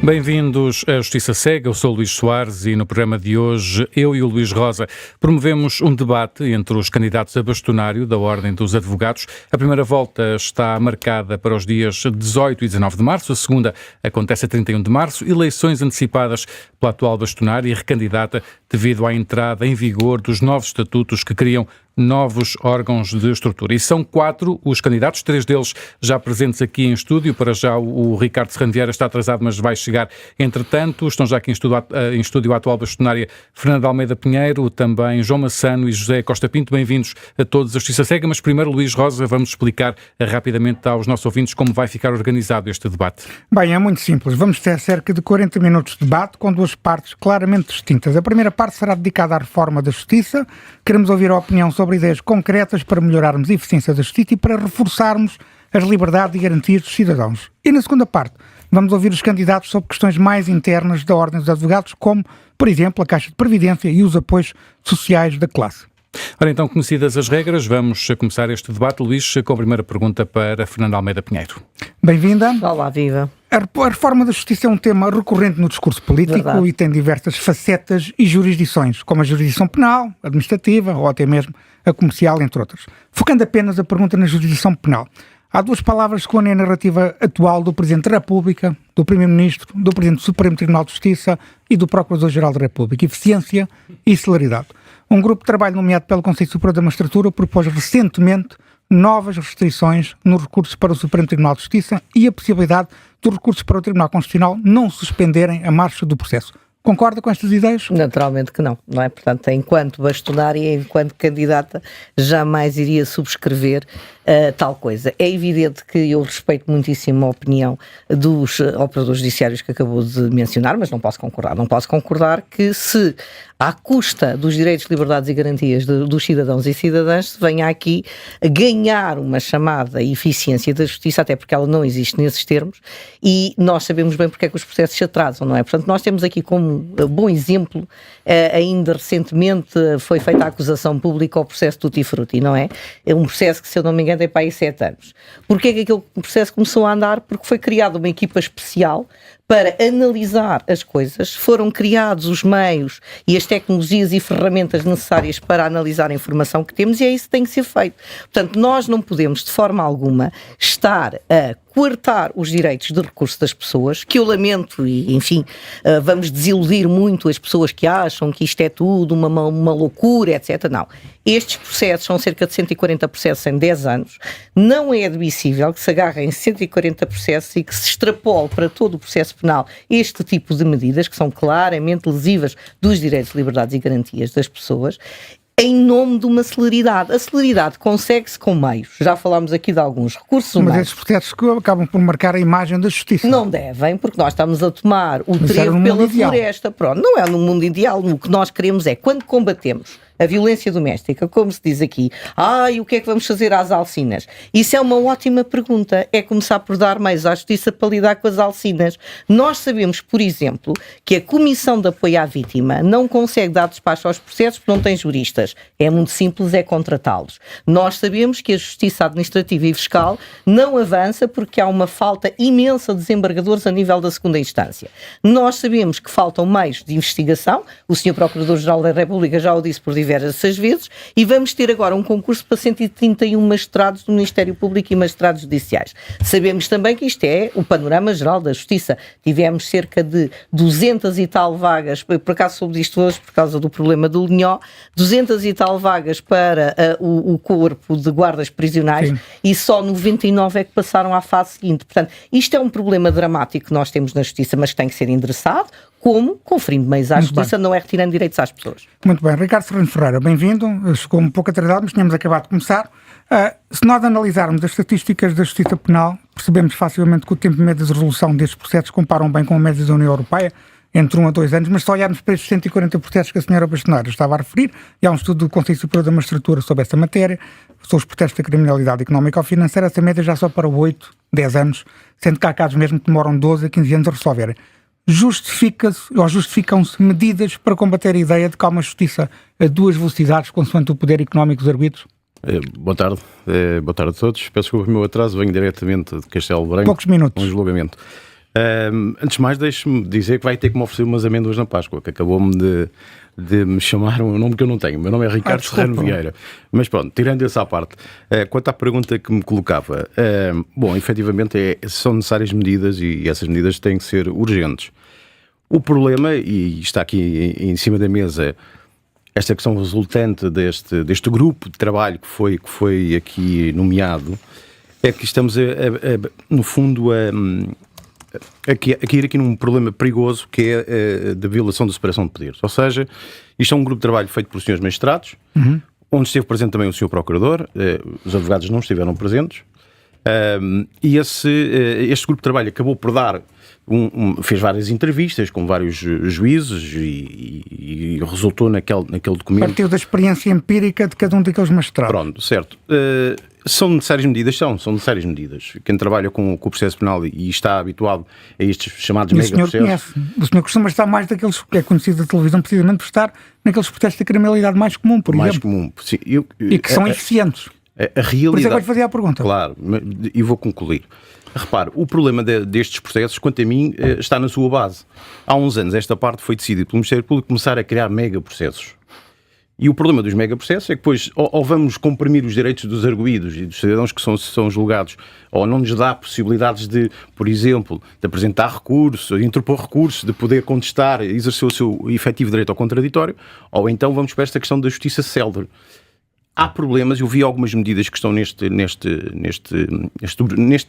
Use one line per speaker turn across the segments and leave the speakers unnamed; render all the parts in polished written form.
Bem-vindos à Justiça Cega, eu sou o Luís Soares e no programa de hoje eu e o Luís Rosa promovemos um debate entre os candidatos a bastonário da Ordem dos Advogados. A primeira volta está marcada para os dias 18 e 19 de março, a segunda acontece a 31 de março, eleições antecipadas pela atual bastonária e recandidata devido à entrada em vigor dos novos estatutos que criam novos órgãos de estrutura. E são 4 os candidatos, 3 deles já presentes aqui em estúdio. Para já o Ricardo Serrano Vieira está atrasado, mas vai chegar entretanto. Estão já aqui em estúdio a atual bastonária Fernanda Almeida Pinheiro, também João Massano e José Costa Pinto. Bem-vindos a todos a Justiça Cega, mas primeiro, Luís Rosa, vamos explicar rapidamente aos nossos ouvintes como vai ficar organizado este debate.
Bem, é muito simples. Vamos ter cerca de 40 minutos de debate com 2 partes claramente distintas. A primeira parte será dedicada à reforma da Justiça. Queremos ouvir a opinião sobre ideias concretas para melhorarmos a eficiência da Justiça e para reforçarmos as liberdades e garantias dos cidadãos. E na segunda parte, vamos ouvir os candidatos sobre questões mais internas da Ordem dos Advogados, como, por exemplo, a Caixa de Previdência e os apoios sociais da classe.
Ora então, conhecidas as regras, vamos começar este debate, Luís, com a primeira pergunta para Fernanda Almeida Pinheiro.
Bem-vinda.
Olá, viva.
A reforma da Justiça é um tema recorrente no discurso político. Verdade. E tem diversas facetas e jurisdições, como a jurisdição penal, administrativa ou até mesmo a comercial, entre outras. Focando apenas a pergunta na jurisdição penal, há 2 palavras que unem a narrativa atual do Presidente da República, do Primeiro-Ministro, do Presidente do Supremo Tribunal de Justiça e do Procurador-Geral da República: eficiência e celeridade. Um grupo de trabalho nomeado pelo Conselho Superior da Magistratura propôs recentemente novas restrições nos recursos para o Supremo Tribunal de Justiça e a possibilidade dos recursos para o Tribunal Constitucional não suspenderem a marcha do processo. Concorda com estas ideias?
Naturalmente que não é? Portanto, enquanto bastonária, enquanto candidata, jamais iria subscrever tal coisa. É evidente que eu respeito muitíssimo a opinião dos operadores judiciários que acabou de mencionar, mas não posso concordar. Não posso concordar que se, à custa dos direitos, liberdades e garantias dos cidadãos e cidadãs, se venha aqui ganhar uma chamada eficiência da justiça, até porque ela não existe nesses termos, e nós sabemos bem porque é que os processos se atrasam, não é? Portanto, nós temos aqui como bom exemplo, ainda recentemente foi feita a acusação pública ao processo Tutti Frutti, não é? É um processo que, se eu não me engano, tem para aí 7 anos. Porquê é que aquele processo começou a andar? Porque foi criada uma equipa especial para analisar as coisas, foram criados os meios e as tecnologias e ferramentas necessárias para analisar a informação que temos, e é isso que tem que ser feito. Portanto, nós não podemos, de forma alguma, estar a coartar os direitos de recurso das pessoas, que eu lamento, e enfim, vamos desiludir muito as pessoas que acham que isto é tudo uma loucura, etc. Não. Estes processos são cerca de 140 processos em 10 anos. Não é admissível que se agarrem 140 processos e que se extrapole para todo o processo penal este tipo de medidas, que são claramente lesivas dos direitos, liberdades e garantias das pessoas, em nome de uma celeridade. A celeridade consegue-se com meios. Já falámos aqui de alguns recursos humanos.
Mas esses processos que acabam por marcar a imagem da justiça.
Não devem, porque nós estamos a tomar o trevo pela floresta. Pronto, não é no mundo ideal. O que nós queremos é, quando combatemos a violência doméstica, como se diz aqui, o que é que vamos fazer às alcinas? Isso é uma ótima pergunta. É começar por dar meios à justiça para lidar com as alcinas. Nós sabemos, por exemplo, que a Comissão de Apoio à Vítima não consegue dar despacho aos processos porque não tem juristas. É muito simples, é contratá-los. Nós sabemos que a justiça administrativa e fiscal não avança porque há uma falta imensa de desembargadores a nível da segunda instância. Nós sabemos que faltam meios de investigação. O Sr. Procurador-Geral da República já o disse por diversas vezes, e vamos ter agora um concurso para 131 magistrados do Ministério Público e magistrados judiciais. Sabemos também que isto é o panorama geral da justiça. Tivemos cerca de 200 e tal vagas, por acaso soube disto hoje por causa do problema do Linhó, 200 e tal vagas para o corpo de guardas prisionais. Sim. E só 99 é que passaram à fase seguinte. Portanto, isto é um problema dramático que nós temos na justiça, mas que tem que ser endereçado. Como? Conferindo meios à justiça, não é retirando direitos às pessoas.
Muito bem. Ricardo Serrano Ferreira, bem-vindo. Chegou um pouco atrasado, mas tínhamos acabado de começar. Se nós analisarmos as estatísticas da justiça penal, percebemos facilmente que o tempo médio de resolução destes processos comparam bem com a média da União Europeia, entre 1 a 2 anos, mas se olharmos para estes 140 processos que a senhora bastonária estava a referir, e há um estudo do Conselho Superior da Magistratura sobre essa matéria, sobre os processos da criminalidade económica ou financeira, essa média já só para 8, 10 anos, sendo que há casos mesmo que demoram 12 a 15 anos a resolverem. Justificam-se medidas para combater a ideia de que há uma justiça a 2 velocidades, consoante o poder económico dos arbitros?
Boa tarde a todos. Peço desculpa pelo meu atraso, venho diretamente de Castelo Branco.
Poucos minutos.
Um julgamento. Antes de mais, deixe-me dizer que vai ter que me oferecer umas amêndoas na Páscoa, que acabou-me de me chamar um nome que eu não tenho. O meu nome é Ricardo Serrano Vieira. Mas pronto, tirando essa à parte, quanto à pergunta que me colocava, bom, efetivamente são necessárias medidas e essas medidas têm que ser urgentes. O problema, e está aqui em cima da mesa, esta questão resultante deste grupo de trabalho que foi aqui nomeado, é que estamos, no fundo, a ir aqui num problema perigoso que é da violação da separação de poderes. Ou seja, isto é um grupo de trabalho feito por senhores magistrados, onde esteve presente também o senhor procurador, os advogados não estiveram presentes, e este grupo de trabalho acabou por dar, fez várias entrevistas com vários juízes e resultou naquele documento.
Partiu da experiência empírica de cada um daqueles magistrados.
Pronto, certo. São necessárias medidas? São necessárias medidas. Quem trabalha com o processo penal e está habituado a estes chamados mega-processos...
O senhor costuma estar mais daqueles que é conhecido da televisão, precisamente por estar naqueles processos de criminalidade mais comum, por exemplo. Mais comum. Sim, e que são eficientes.
A realidade...
Por isso é que eu lhe fazia a pergunta.
Claro, e vou concluir. Repare, o problema destes processos, quanto a mim, está na sua base. Há uns anos esta parte foi decidida pelo Ministério Público começar a criar mega-processos. E o problema dos megaprocessos é que depois ou vamos comprimir os direitos dos arguidos e dos cidadãos que são julgados, ou não nos dá possibilidades de, por exemplo, de apresentar recursos, de interpor recursos, de poder contestar, exercer o seu efetivo direito ao contraditório, ou então vamos para esta questão da justiça célere. Há problemas, eu vi algumas medidas que estão neste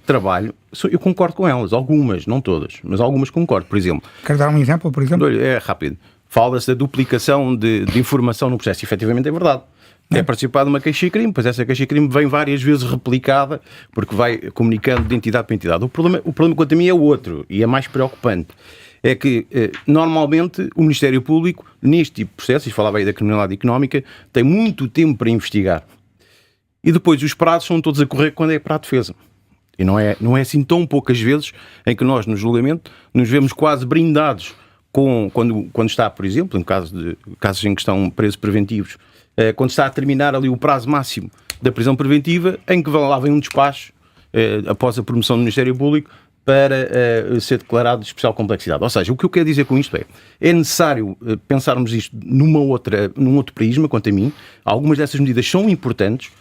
trabalho, eu concordo com elas, algumas, não todas, mas algumas concordo, por exemplo.
Quer dar um exemplo, por exemplo?
É rápido. Fala-se da duplicação de informação no processo. Efetivamente é verdade. É participar de uma queixa-crime, pois essa queixa-crime vem várias vezes replicada, porque vai comunicando de entidade para entidade. O problema quanto a mim é outro, e é mais preocupante. É que, normalmente, o Ministério Público, neste tipo de processos, e falava aí da criminalidade económica, tem muito tempo para investigar. E depois os prazos são todos a correr quando é para a defesa. E não é assim tão poucas vezes em que nós, no julgamento, nos vemos quase brindados quando está, por exemplo, em casos em que estão presos preventivos, quando está a terminar ali o prazo máximo da prisão preventiva, em que lá vem um despacho, após a promoção do Ministério Público, para ser declarado de especial complexidade. Ou seja, o que eu quero dizer com isto é necessário pensarmos isto num outro prisma, quanto a mim. Algumas dessas medidas são importantes,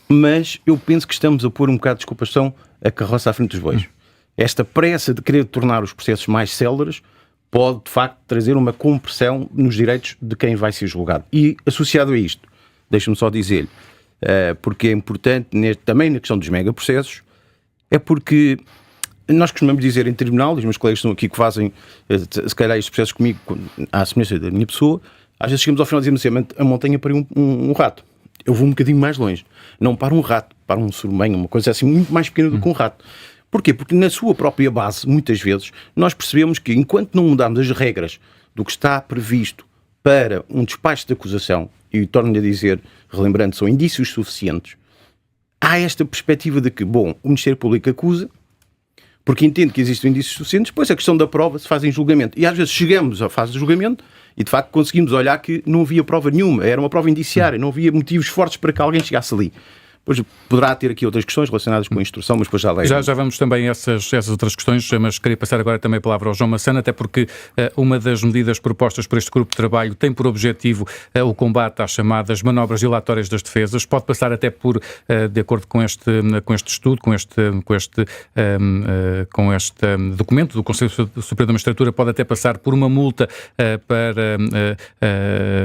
mas eu penso que estamos a pôr um bocado de desculpação a carroça à frente dos bois. Esta pressa de querer tornar os processos mais céleres pode, de facto, trazer uma compressão nos direitos de quem vai ser julgado. E, associado a isto, deixe-me só dizer-lhe, porque é importante, também na questão dos megaprocessos, é porque nós costumamos dizer em tribunal, e os meus colegas estão aqui que fazem, se calhar, estes processos comigo, à semelhança da minha pessoa, às vezes chegamos ao final e dizemos assim, a montanha pariu um rato. Eu vou um bocadinho mais longe. Não para um rato, para um surmenho, uma coisa assim muito mais pequena do que um rato. Porquê? Porque na sua própria base, muitas vezes, nós percebemos que enquanto não mudarmos as regras do que está previsto para um despacho de acusação, e torno-lhe a dizer, relembrando, são indícios suficientes, há esta perspectiva de que, bom, o Ministério Público acusa, porque entende que existem indícios suficientes, depois a questão da prova se faz em julgamento. E às vezes chegamos à fase de julgamento e, de facto, conseguimos olhar que não havia prova nenhuma, era uma prova indiciária, não havia motivos fortes para que alguém chegasse ali. Depois poderá ter aqui outras questões relacionadas com a instrução, mas depois já leio.
Já vamos também a essas outras questões, mas queria passar agora também a palavra ao João Massana, até porque uma das medidas propostas por este grupo de trabalho tem por objetivo o combate às chamadas manobras dilatórias das defesas. Pode passar até por, de acordo com este estudo, com este documento do Conselho Superior da Magistratura, pode até passar por uma multa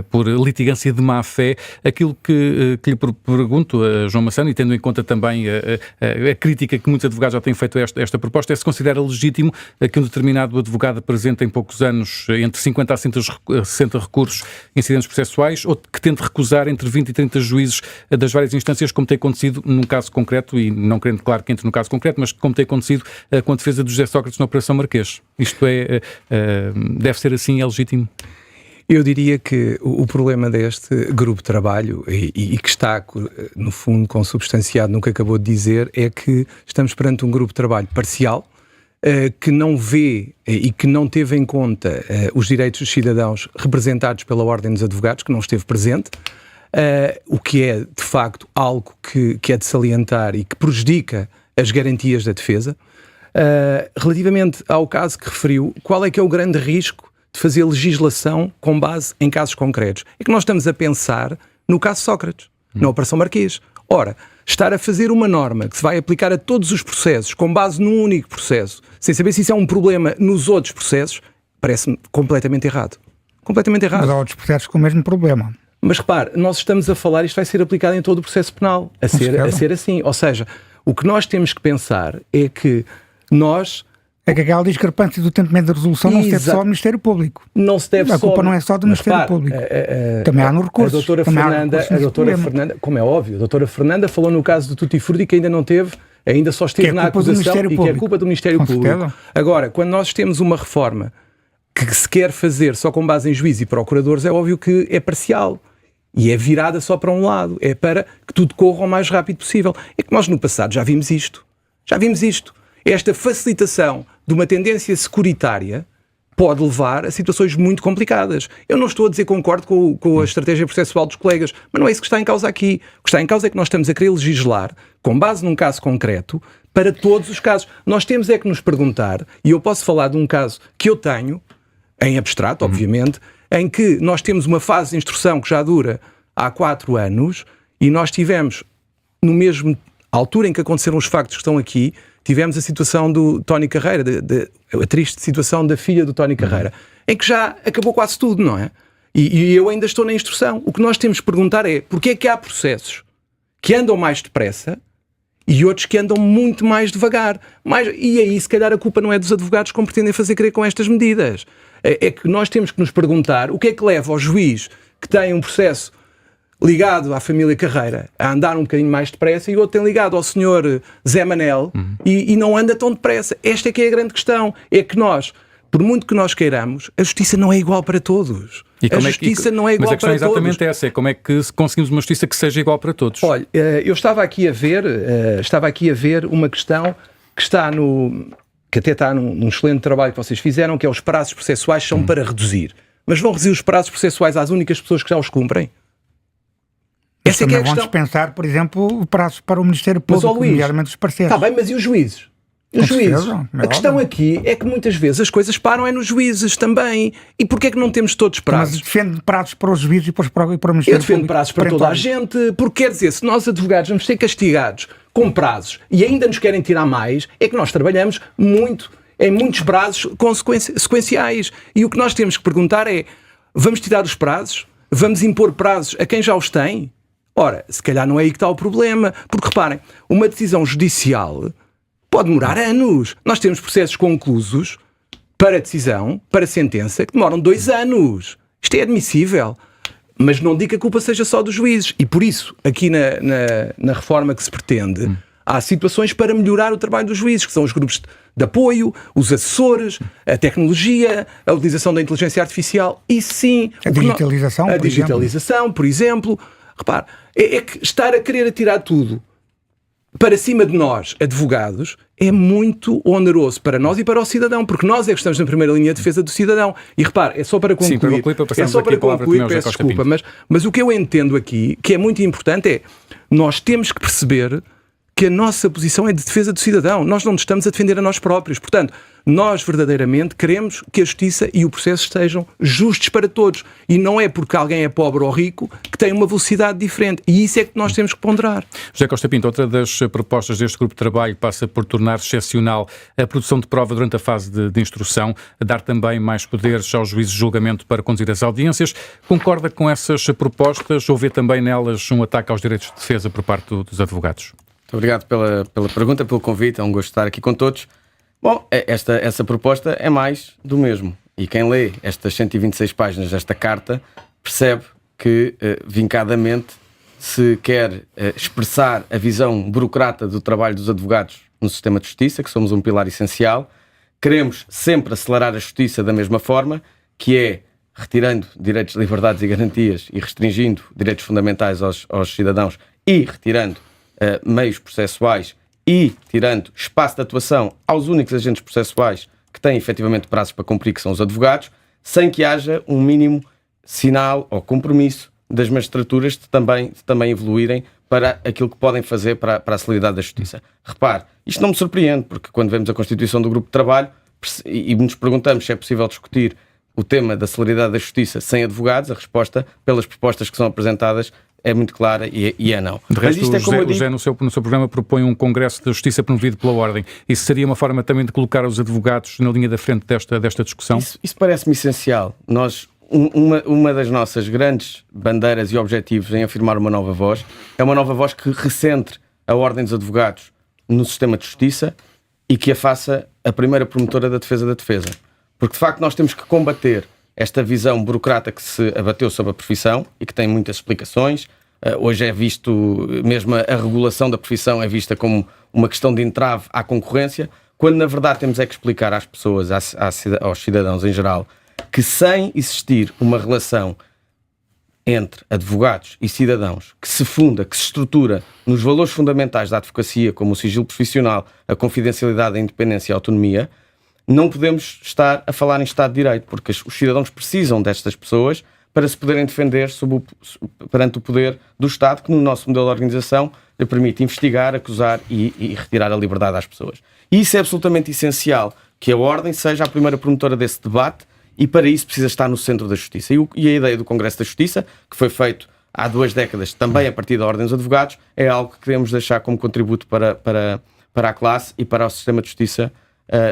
por litigância de má-fé. Aquilo que lhe pergunto, João Massana, e tendo em conta também a crítica que muitos advogados já têm feito a esta proposta, se considera legítimo que um determinado advogado apresente em poucos anos entre 50 a 60 recursos incidentes processuais, ou que tente recusar entre 20 e 30 juízes das várias instâncias, como tem acontecido num caso concreto, e não querendo, claro, que entre no caso concreto, mas como tem acontecido com a defesa de José Sócrates na Operação Marquês. Isto deve ser assim, é legítimo?
Eu diria que o problema deste grupo de trabalho, e que está, no fundo, consubstanciado no que acabou de dizer, é que estamos perante um grupo de trabalho parcial, que não vê e que não teve em conta os direitos dos cidadãos representados pela Ordem dos Advogados, que não esteve presente, o que é, de facto, algo que é de salientar e que prejudica as garantias da defesa. Relativamente ao caso que referiu, qual é que é o grande risco de fazer legislação com base em casos concretos? É que nós estamos a pensar no caso Sócrates, na Operação Marquês. Ora, estar a fazer uma norma que se vai aplicar a todos os processos, com base num único processo, sem saber se isso é um problema nos outros processos, parece-me completamente errado. Completamente errado.
Mas há outros processos com o mesmo problema.
Mas repare, nós estamos a falar, isto vai ser aplicado em todo o processo penal, a ser assim. Ou seja, o que nós temos que pensar é que nós...
É que aquela discrepância do tempo médio de resolução não se deve só ao Ministério Público.
Não se deve
a culpa não é só do Ministério Público. Também há no recurso.
A doutora Fernanda, como é óbvio, a doutora Fernanda falou no caso do Tutti Frutti que ainda não teve, ainda só esteve na acusação e que é culpa do Ministério Público. Agora, quando nós temos uma reforma que se quer fazer só com base em juízes e procuradores, é óbvio que é parcial. E é virada só para um lado. É para que tudo corra o mais rápido possível. É que nós no passado já vimos isto. Esta facilitação de uma tendência securitária pode levar a situações muito complicadas. Eu não estou a dizer que concordo com a estratégia processual dos colegas, mas não é isso que está em causa aqui. O que está em causa é que nós estamos a querer legislar com base num caso concreto para todos os casos. Nós temos é que nos perguntar, e eu posso falar de um caso que eu tenho, em abstrato, obviamente, em que nós temos uma fase de instrução que já dura há 4 anos e nós tivemos, no mesmo altura em que aconteceram os factos que estão aqui, tivemos a situação do Tony Carreira, a triste situação da filha do Tony Carreira, em que já acabou quase tudo, não é? E eu ainda estou na instrução. O que nós temos que perguntar é porque é que há processos que andam mais depressa e outros que andam muito mais devagar. E aí, se calhar, a culpa não é dos advogados como pretendem fazer crer com estas medidas. É que nós temos que nos perguntar o que é que leva ao juiz que tem um processo ligado à família Carreira a andar um bocadinho mais depressa e o outro tem ligado ao senhor Zé Manel e não anda tão depressa. Esta é que é a grande questão. É que nós, por muito que nós queiramos, a justiça não é igual para todos.
A justiça não é igual para todos. Mas a questão é exatamente essa, é como é que conseguimos uma justiça que seja igual para todos.
Olha, eu estava aqui a ver uma questão que está que até está num excelente trabalho que vocês fizeram, que é os prazos processuais são para reduzir. Mas vão reduzir os prazos processuais às únicas pessoas que já os cumprem?
Essa é que é a questão. Vão dispensar, por exemplo, prazos para o Ministério Público, nomeadamente os parceiros.
Está bem, mas e os juízes? A questão aqui é que muitas vezes as coisas param nos juízes também. E porquê é que não temos todos prazos?
Mas defende prazos para os juízes e para o Ministério Público?
Eu defendo prazos para toda a gente, porque quer dizer, se nós advogados vamos ser castigados com prazos e ainda nos querem tirar mais, é que nós trabalhamos muito, em muitos prazos sequenciais. E o que nós temos que perguntar é, vamos tirar os prazos? Vamos impor prazos a quem já os tem? Ora, se calhar não é aí que está o problema, porque reparem, uma decisão judicial pode demorar anos. Nós temos processos conclusos para decisão, para sentença, que demoram 2 anos. Isto é admissível. Mas não digo que a culpa seja só dos juízes. E por isso, aqui na reforma que se pretende, há situações para melhorar o trabalho dos juízes, que são os grupos de apoio, os assessores, a tecnologia, a utilização da inteligência artificial e sim...
A digitalização,
por exemplo. Repare, é que estar a querer atirar tudo para cima de nós, advogados, é muito oneroso para nós e para o cidadão, porque nós é que estamos na primeira linha de defesa do cidadão. E repare, é só para concluir, peço desculpa, mas o que eu entendo aqui, que é muito importante, é nós temos que perceber que a nossa posição é de defesa do cidadão. Nós não nos estamos a defender a nós próprios. Portanto, nós verdadeiramente queremos que a justiça e o processo estejam justos para todos. E não é porque alguém é pobre ou rico que tem uma velocidade diferente. E isso é que nós temos que ponderar.
José Costa Pinto, outra das propostas deste grupo de trabalho passa por tornar excepcional a produção de prova durante a fase de instrução, a dar também mais poderes aos juízes de julgamento para conduzir as audiências. Concorda com essas propostas ou vê também nelas um ataque aos direitos de defesa por parte dos advogados?
Muito obrigado pela pergunta, pelo convite. É um gosto estar aqui com todos. Bom, essa proposta é mais do mesmo. E quem lê estas 126 páginas desta carta percebe que, vincadamente, se quer expressar a visão burocrata do trabalho dos advogados no sistema de justiça, que somos um pilar essencial. Queremos sempre acelerar a justiça da mesma forma, que é retirando direitos, liberdades e garantias e restringindo direitos fundamentais aos cidadãos e retirando meios processuais e tirando espaço de atuação aos únicos agentes processuais que têm efetivamente prazos para cumprir, que são os advogados, sem que haja um mínimo sinal ou compromisso das magistraturas de também evoluírem para aquilo que podem fazer para a celeridade da justiça. Repare, isto não me surpreende, porque quando vemos a constituição do grupo de trabalho e nos perguntamos se é possível discutir o tema da celeridade da justiça sem advogados, a resposta, pelas propostas que são apresentadas, é muito clara e é não.
De resto, o José no seu programa propõe um congresso de justiça promovido pela Ordem. Isso seria uma forma também de colocar os advogados na linha da frente desta discussão?
Isso parece-me essencial. Uma das nossas grandes bandeiras e objetivos em afirmar uma nova voz é uma nova voz que recentre a Ordem dos Advogados no sistema de justiça e que a faça a primeira promotora da defesa da defesa. Porque, de facto, nós temos que combater esta visão burocrata que se abateu sobre a profissão e que tem muitas explicações. Hoje é visto, mesmo a regulação da profissão é vista como uma questão de entrave à concorrência, quando na verdade temos é que explicar às pessoas, aos cidadãos em geral, que sem existir uma relação entre advogados e cidadãos que se funda, que se estrutura nos valores fundamentais da advocacia, como o sigilo profissional, a confidencialidade, a independência e a autonomia, não podemos estar a falar em Estado de Direito, porque os cidadãos precisam destas pessoas para se poderem defender perante o poder do Estado, que no nosso modelo de organização lhe permite investigar, acusar e retirar a liberdade às pessoas. E isso é absolutamente essencial, que a Ordem seja a primeira promotora desse debate, e para isso precisa estar no centro da Justiça. E a ideia do Congresso da Justiça, que foi feito há 2 décadas, também a partir da Ordem dos Advogados, é algo que queremos deixar como contributo para a classe e para o sistema de justiça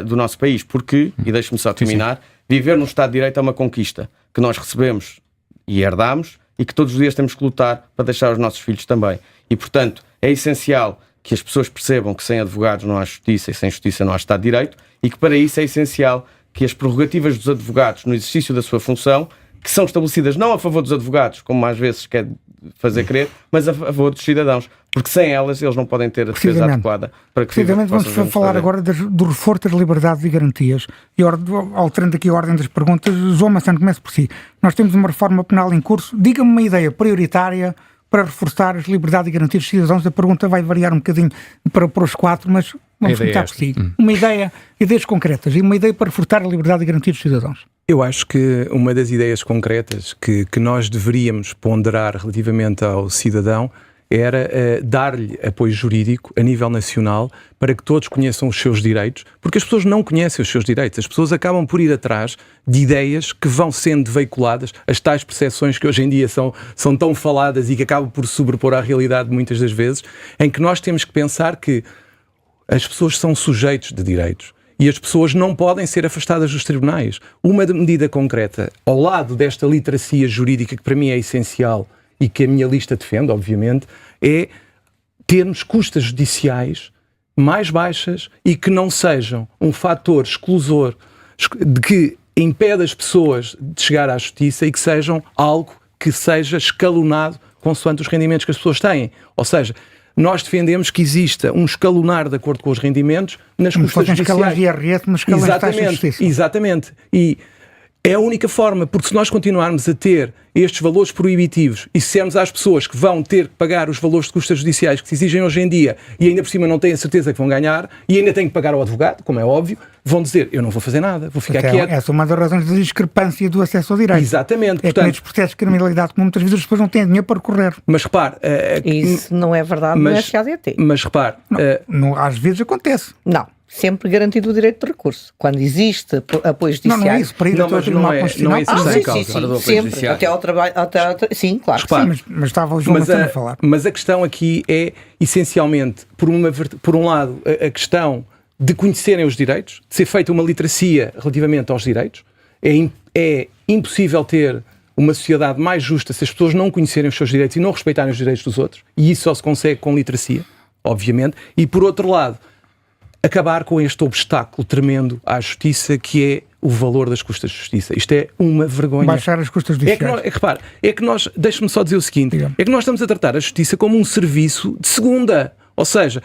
do nosso país. Porque, e deixe-me só terminar, viver num Estado de Direito é uma conquista que nós recebemos e herdamos e que todos os dias temos que lutar para deixar aos nossos filhos também. E, portanto, é essencial que as pessoas percebam que sem advogados não há justiça e sem justiça não há Estado de Direito e que para isso é essencial que as prerrogativas dos advogados no exercício da sua função, que são estabelecidas não a favor dos advogados, como às vezes quer fazer crer, mas a favor dos cidadãos, porque sem elas eles não podem ter a defesa adequada para que
vamos falar agora do reforço das liberdades e garantias. E alterando aqui a ordem das perguntas, João Massano, comece por si. Nós temos uma reforma penal em curso. Diga-me uma ideia prioritária para reforçar as liberdades e garantias dos cidadãos. A pergunta vai variar um bocadinho para os 4, mas vamos começar por si. Uma ideia, ideias concretas e uma ideia para reforçar a liberdade e garantias dos cidadãos.
Eu acho que uma das ideias concretas que nós deveríamos ponderar relativamente ao cidadão era dar-lhe apoio jurídico a nível nacional para que todos conheçam os seus direitos, porque as pessoas não conhecem os seus direitos. As pessoas acabam por ir atrás de ideias que vão sendo veiculadas, as tais percepções que hoje em dia são tão faladas e que acabam por sobrepor à realidade muitas das vezes, em que nós temos que pensar que as pessoas são sujeitos de direitos. E as pessoas não podem ser afastadas dos tribunais. Uma medida concreta, ao lado desta literacia jurídica, que para mim é essencial e que a minha lista defende, obviamente, é termos custas judiciais mais baixas e que não sejam um fator exclusor de que impede as pessoas de chegar à justiça e que sejam algo que seja escalonado consoante os rendimentos que as pessoas têm. Ou seja, nós defendemos que exista um escalonar de acordo com os rendimentos nas custas judiciais.
De IRS, mas
exatamente. E é a única forma, porque se nós continuarmos a ter estes valores proibitivos e se dissermos às pessoas que vão ter que pagar os valores de custas judiciais que se exigem hoje em dia e ainda por cima não têm a certeza que vão ganhar e ainda têm que pagar ao advogado, como é óbvio, vão dizer, eu não vou fazer nada, vou ficar quieto.
Essa é uma das razões da discrepância do acesso ao direito.
Exatamente.
É que nestes processos de criminalidade como muitas vezes as pessoas não têm dinheiro para recorrer.
Mas repare...
Isso não é verdade no SADT.
Mas repare...
Não, às vezes acontece.
Não. Sempre garantido o direito de recurso. Quando existe apoio judicial...
Não é isso, para ir ao Tribunal Constitucional.
Não é isso que está em causa.
Sim, sempre. Até ao trabalho... Sim, claro.
Repare,
sim, mas estava o João Massano a falar.
Mas a questão aqui é, essencialmente, por um lado, a questão de conhecerem os direitos, de ser feita uma literacia relativamente aos direitos. É impossível ter uma sociedade mais justa se as pessoas não conhecerem os seus direitos e não respeitarem os direitos dos outros. E isso só se consegue com literacia, obviamente. E, por outro lado, acabar com este obstáculo tremendo à justiça que é o valor das custas de justiça. Isto é uma vergonha.
Baixar as custas judiciais.
Repare, deixe-me só dizer o seguinte, é que nós estamos a tratar a justiça como um serviço de segunda. Ou seja,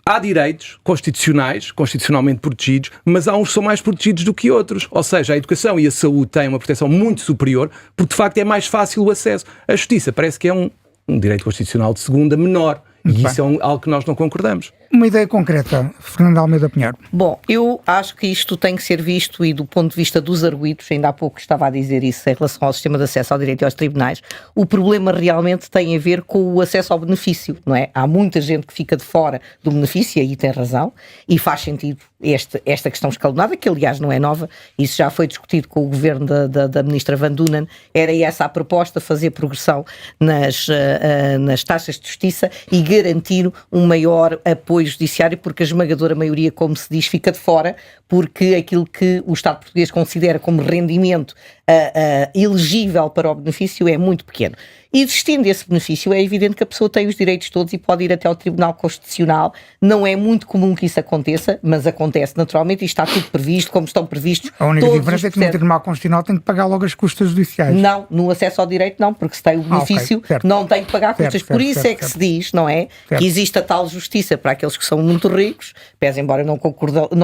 há direitos constitucionais, constitucionalmente protegidos, mas há uns que são mais protegidos do que outros. Ou seja, a educação e a saúde têm uma proteção muito superior, porque de facto é mais fácil o acesso. A justiça parece que é um direito constitucional de segunda menor. E isso é algo que nós não concordamos.
Uma ideia concreta, Fernando Almeida Pinheiro.
Bom, eu acho que isto tem que ser visto, e do ponto de vista dos arguidos, ainda há pouco estava a dizer isso em relação ao sistema de acesso ao direito e aos tribunais, o problema realmente tem a ver com o acesso ao benefício, não é? Há muita gente que fica de fora do benefício, e aí tem razão, e faz sentido esta questão escalonada, que aliás não é nova, isso já foi discutido com o governo da ministra Van Dunen, era essa a proposta, fazer progressão nas taxas de justiça e garantir um maior apoio judiciário, porque a esmagadora maioria, como se diz, fica de fora, porque aquilo que o Estado português considera como rendimento elegível para o benefício é muito pequeno. E existindo esse benefício, é evidente que a pessoa tem os direitos todos e pode ir até ao Tribunal Constitucional. Não é muito comum que isso aconteça, mas acontece naturalmente e está tudo previsto, como estão previstos.
A única diferença é que no Tribunal Constitucional tem que pagar logo as custas judiciais.
Não, no acesso ao direito não, porque se tem o benefício, não tem que pagar custas. Por isso é que se diz, não é? Que existe a tal justiça para aqueles que são muito ricos, pese embora eu não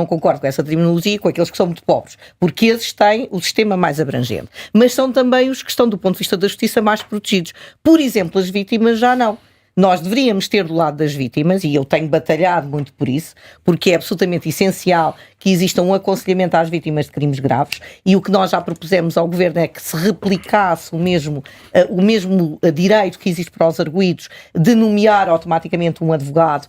concordo com essa terminologia, com aqueles que são muito pobres, porque esses têm o sistema mais abrangente. Mas são também os que estão, do ponto de vista da justiça, mais protegidos. Por exemplo, as vítimas já não. Nós deveríamos ter do lado das vítimas, e eu tenho batalhado muito por isso, porque é absolutamente essencial que exista um aconselhamento às vítimas de crimes graves, e o que nós já propusemos ao Governo é que se replicasse o mesmo direito que existe para os arguidos de nomear automaticamente um advogado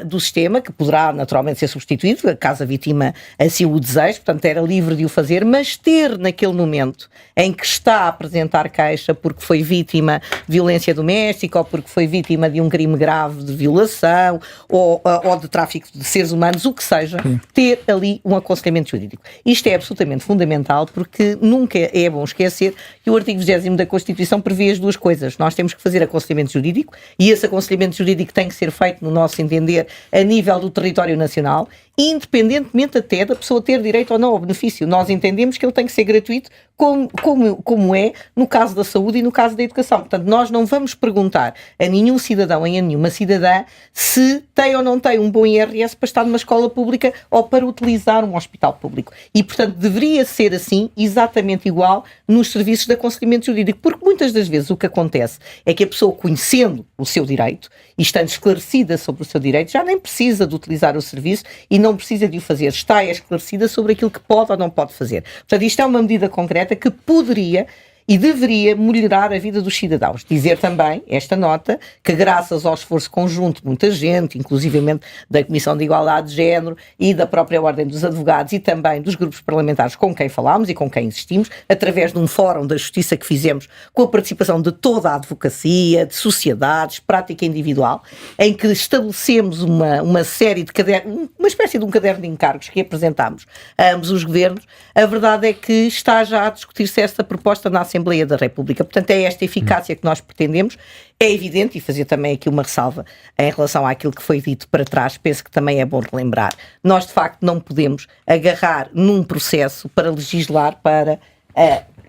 do sistema, que poderá naturalmente ser substituído, caso a vítima assim o deseje, portanto era livre de o fazer, mas ter naquele momento em que está a apresentar queixa porque foi vítima de violência doméstica ou porque foi vítima de um crime grave de violação ou de tráfico de seres humanos, o que seja, ter ali um aconselhamento jurídico. Isto é absolutamente fundamental, porque nunca é bom esquecer que o artigo 20º da Constituição prevê as duas coisas. Nós temos que fazer aconselhamento jurídico, e esse aconselhamento jurídico tem que ser feito, no nosso entender, a nível do território nacional, independentemente até da pessoa ter direito ou não ao benefício. Nós entendemos que ele tem que ser gratuito, como é no caso da saúde e no caso da educação. Portanto, nós não vamos perguntar a nenhum cidadão e a nenhuma cidadã se tem ou não tem um bom IRS para estar numa escola pública ou para utilizar um hospital público. E, portanto, deveria ser assim, exatamente igual, nos serviços de aconselhamento jurídico, porque muitas das vezes o que acontece é que a pessoa, conhecendo o seu direito e estando esclarecida sobre o seu direito, já nem precisa de utilizar o serviço e não precisa de o fazer, está esclarecida sobre aquilo que pode ou não pode fazer. Portanto, isto é uma medida concreta que poderia e deveria melhorar a vida dos cidadãos. Dizer também, esta nota, que graças ao esforço conjunto de muita gente, inclusivamente da Comissão de Igualdade de Género e da própria Ordem dos Advogados e também dos grupos parlamentares com quem falámos e com quem insistimos, através de um fórum da justiça que fizemos com a participação de toda a advocacia, de sociedades, prática individual, em que estabelecemos uma série de cadernos, uma espécie de um caderno de encargos que apresentámos a ambos os governos. A verdade é que está já a discutir-se esta proposta na Assembleia da República. Portanto, é esta eficácia que nós pretendemos. É evidente, e fazer também aqui uma ressalva em relação àquilo que foi dito para trás, penso que também é bom relembrar. Nós, de facto, não podemos agarrar num processo para legislar para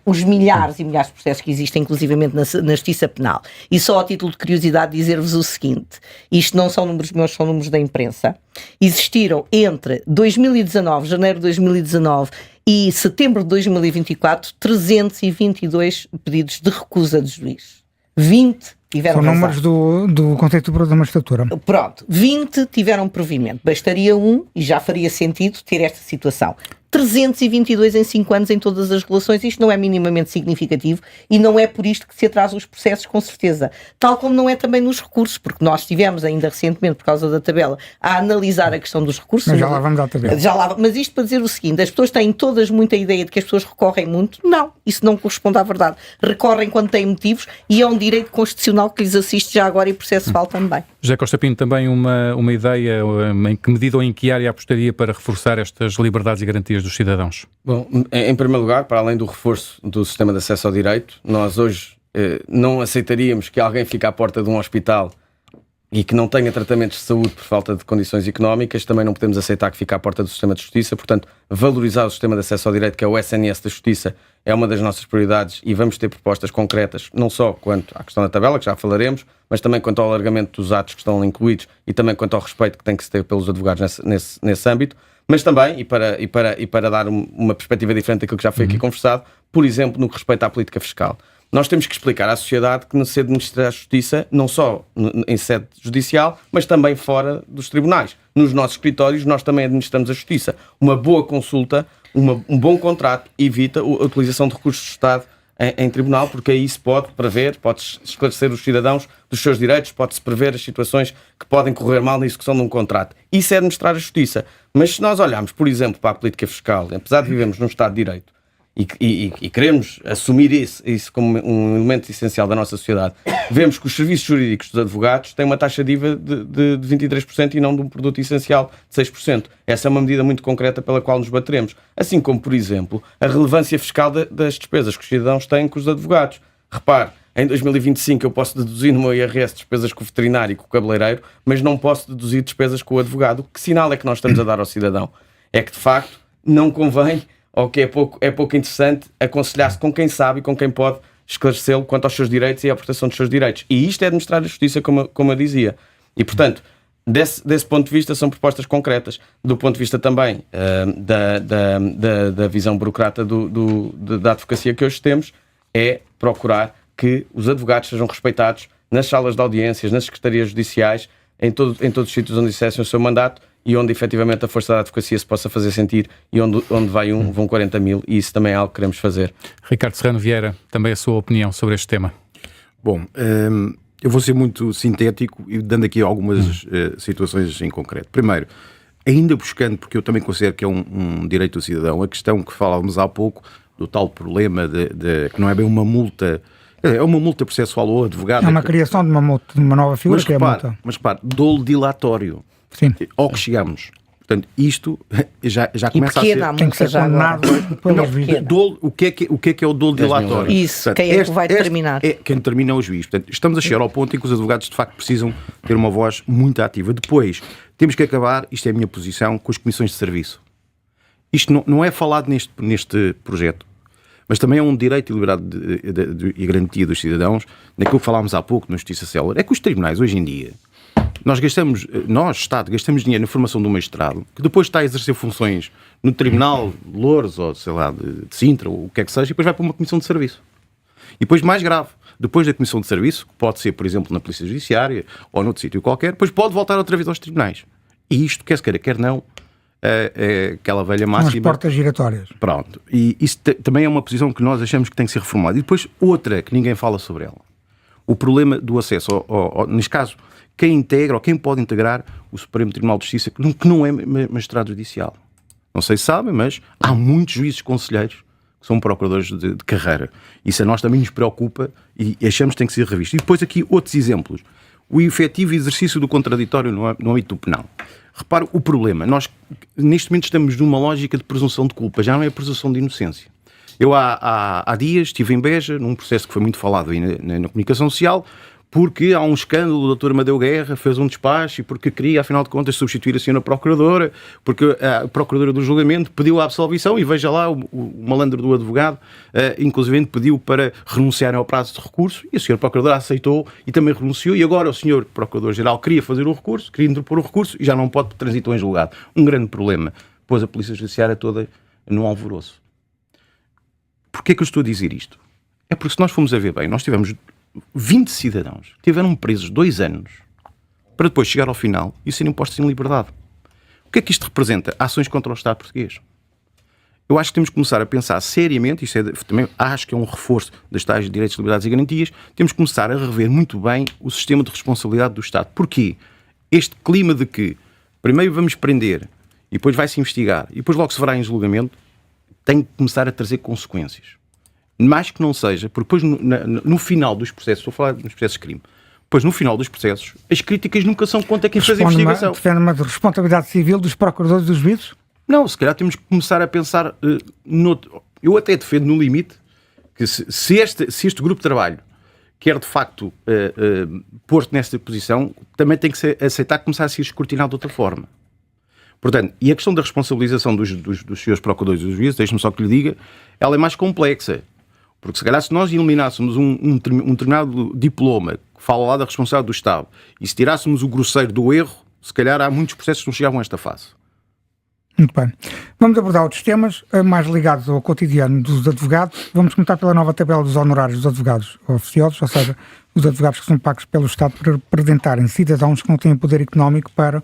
os milhares e milhares de processos que existem, inclusivamente na justiça penal. E só a título de curiosidade dizer-vos o seguinte, isto não são números meus, são números da imprensa. Existiram entre 2019, janeiro de 2019 e setembro de 2024, 322 pedidos de recusa de juiz. 20 tiveram
razão. São números do Conselho Superior da Magistratura.
Pronto, 20 tiveram provimento. Bastaria um e já faria sentido ter esta situação. 322 em 5 anos em todas as relações, isto não é minimamente significativo e não é por isto que se atrasam os processos, com certeza. Tal como não é também nos recursos, porque nós estivemos ainda recentemente, por causa da tabela, a analisar a questão dos recursos.
Mas já lá vamos à tabela.
Mas isto para dizer o seguinte, as pessoas têm todas muita ideia de que as pessoas recorrem muito. Não, isso não corresponde à verdade. Recorrem quando têm motivos e é um direito constitucional que lhes assiste já agora e processual também.
José Costa Pinto, também uma ideia, em que medida ou em que área apostaria para reforçar estas liberdades e garantias dos cidadãos?
Bom, em primeiro lugar, para além do reforço do sistema de acesso ao direito, nós hoje não aceitaríamos que alguém fique à porta de um hospital e que não tenha tratamentos de saúde por falta de condições económicas. Também não podemos aceitar que fique à porta do sistema de justiça. Portanto, valorizar o sistema de acesso ao direito, que é o SNS da justiça, é uma das nossas prioridades e vamos ter propostas concretas, não só quanto à questão da tabela, que já falaremos, mas também quanto ao alargamento dos atos que estão incluídos e também quanto ao respeito que tem que se ter pelos advogados nesse âmbito. Mas também, e para dar uma perspectiva diferente daquilo que já foi aqui conversado, por exemplo, no que respeita à política fiscal. nós temos que explicar à sociedade que se administra a justiça não só em sede judicial, mas também fora dos tribunais. Nos nossos escritórios nós também administramos a justiça. Uma boa consulta, um bom contrato evita a utilização de recursos do Estado em tribunal, porque aí se pode prever, pode esclarecer os cidadãos dos seus direitos, pode-se prever as situações que podem correr mal na execução de um contrato. Isso é administrar a justiça. Mas se nós olharmos, por exemplo, para a política fiscal, apesar de vivermos num Estado de Direito e queremos assumir isso como um elemento essencial da nossa sociedade, vemos que os serviços jurídicos dos advogados têm uma taxa de IVA de 23% e não de um produto essencial de 6%. Essa é uma medida muito concreta pela qual nos bateremos. Assim como, por exemplo, a relevância fiscal das despesas que os cidadãos têm com os advogados. Repare, em 2025 eu posso deduzir no meu IRS despesas com o veterinário e com o cabeleireiro, mas não posso deduzir despesas com o advogado. Que sinal é que nós estamos a dar ao cidadão? É que, de facto, não convém, ou que é pouco interessante, aconselhar-se com quem sabe e com quem pode esclarecê-lo quanto aos seus direitos e à proteção dos seus direitos. E isto é administrar a justiça, como eu dizia. E, portanto, desse ponto de vista, são propostas concretas. Do ponto de vista também da visão burocrata da advocacia que hoje temos, é procurar que os advogados sejam respeitados nas salas de audiências, nas secretarias judiciais, em todos os sítios onde exercem o seu mandato e onde efetivamente a força da advocacia se possa fazer sentir e onde vai vão 40 mil, e isso também é algo que queremos fazer.
Ricardo Serrano Vieira, também a sua opinião sobre este tema.
Bom, eu vou ser muito sintético e dando aqui algumas situações em concreto. Primeiro, ainda buscando, porque eu também considero que é um direito do cidadão, a questão que falávamos há pouco do tal problema que não é bem uma multa, é uma multa processual ou advogado.
É uma criação de uma multa, de uma nova figura,
mas,
que é a multa.
Mas repare, dolo dilatório.
Sim.
Ao que chegamos. Portanto, isto já começa a ser...
Tem que ser condenado pelos juízes.
O que é o dolo dilatório?
Isso,
portanto,
quem é que vai determinar?
Quem determina é o juiz. Portanto, estamos a chegar ao ponto em que os advogados de facto precisam ter uma voz muito ativa. Depois, temos que acabar, isto é a minha posição, com as comissões de serviço. Isto não é falado neste projeto, mas também é um direito e liberdade e garantia dos cidadãos, naquilo que falámos há pouco na Justiça Célere. É que os tribunais, hoje em dia, nós, Estado, gastamos dinheiro na formação do magistrado, que depois está a exercer funções no Tribunal de Loures, ou sei lá, de Sintra, ou o que é que seja, e depois vai para uma comissão de serviço. E depois, mais grave, depois da comissão de serviço, que pode ser, por exemplo, na Polícia Judiciária, ou noutro sítio qualquer, depois pode voltar outra vez aos tribunais. E isto, quer se queira, quer não, é aquela velha máxima.
São as portas giratórias.
Pronto. E isso também é uma posição que nós achamos que tem que ser reformada. E depois, outra, que ninguém fala sobre ela. O problema do acesso, neste caso, quem integra ou quem pode integrar o Supremo Tribunal de Justiça, que não é magistrado judicial. Não sei se sabem, mas há muitos juízes conselheiros que são procuradores de carreira. Isso a nós também nos preocupa e achamos que tem que ser revisto. E depois aqui outros exemplos. O efetivo exercício do contraditório no âmbito do penal. Repare o problema. Nós, neste momento, estamos numa lógica de presunção de culpa. Já não é presunção de inocência. Eu há dias estive em Beja, num processo que foi muito falado aí na comunicação social, porque há um escândalo, o Dr. Amadeu Guerra fez um despacho e porque queria, afinal de contas, substituir a senhora Procuradora, porque a Procuradora do Julgamento pediu a absolvição e veja lá, o malandro do advogado, inclusive pediu para renunciarem ao prazo de recurso e a senhora Procuradora aceitou e também renunciou e agora o senhor Procurador-Geral queria fazer o recurso, queria interpor o recurso e já não pode transitar em julgado. Um grande problema. Pôs a Polícia Judiciária toda no alvoroço. Porquê que eu estou a dizer isto? É porque se nós formos a ver bem, nós tivemos 20 cidadãos que tiveram presos 2 anos para depois chegar ao final e serem postos em liberdade. O que é que isto representa? Ações contra o Estado português. Eu acho que temos que começar a pensar seriamente, também acho que é um reforço das tais de direitos, liberdades e garantias, temos que começar a rever muito bem o sistema de responsabilidade do Estado. Porquê? Este clima de que primeiro vamos prender e depois vai-se investigar e depois logo se verá em julgamento, tem que começar a trazer consequências. Mais que não seja, porque depois no final dos processos, estou a falar dos processos de crime, depois no final dos processos, as críticas nunca são contra quem fez a investigação.
Defende uma responsabilidade civil dos procuradores e dos juízes?
Não, se calhar temos que começar a pensar eu até defendo no limite que se este grupo de trabalho quer de facto pôr-se nesta posição, também tem que aceitar começar a ser escrutinado de outra forma. Portanto, e a questão da responsabilização dos senhores procuradores e dos juízes, deixe-me só que lhe diga, ela é mais complexa. Porque se calhar se nós eliminássemos um determinado diploma que fala lá da responsabilidade do Estado e se tirássemos o grosseiro do erro, se calhar há muitos processos que não chegavam a esta fase.
Muito bem. Vamos abordar outros temas mais ligados ao cotidiano dos advogados. Vamos começar pela nova tabela dos honorários dos advogados oficiosos, ou seja, os advogados que são pagos pelo Estado para representarem cidadãos que não têm poder económico para